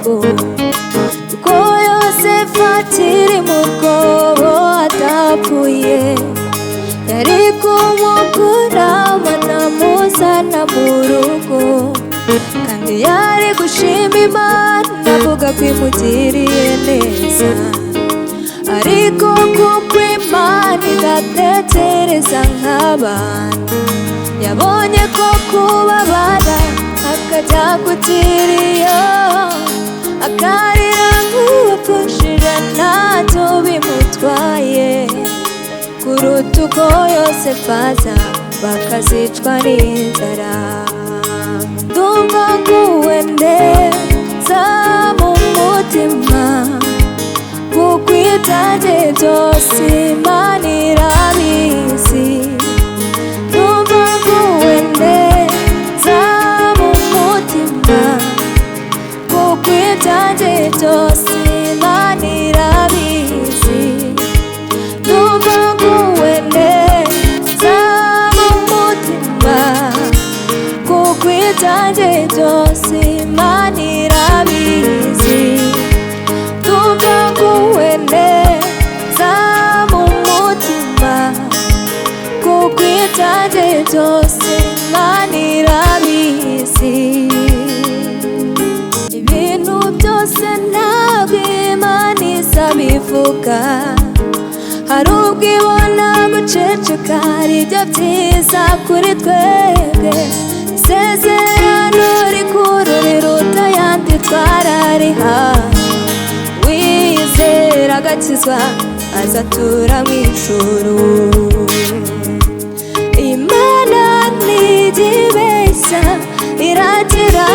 murugo ko Yosefu akiri mu rwobo adapfuye yari kumugura banamuzana mu rugo kandi yari gushima Imana avuga ko imugiriye neza ariko kuko Imana idatekereza nk'abantu yabonye ko kubabara akajya kutiriyo akarira nk'uwapfushije ntacyo bimutwaye kuruta uko Yosefu aza bakazicwa n'inzara ndumva nguwe neza mu mutima kuko ibyanjye byose Imana irabizi ndumva nguwe neza mu mutima kuko ibyanjye byose Imana irabizi ndumva nguwe neza mu mutima kuko ibyanjye byose Imana irabizi ndumva nguwe neza mu mutima kuko ibyanjye byose Imana irabizi ibintu byose ntabwo Imana izabivuga hari ubwo ibona guceceka aribyo byiza kuri twebwe isezerano rikuru riruta ayandi twararihawe wizera agakizwa azatura mu ijuru Imana ntijya ibeshya iragira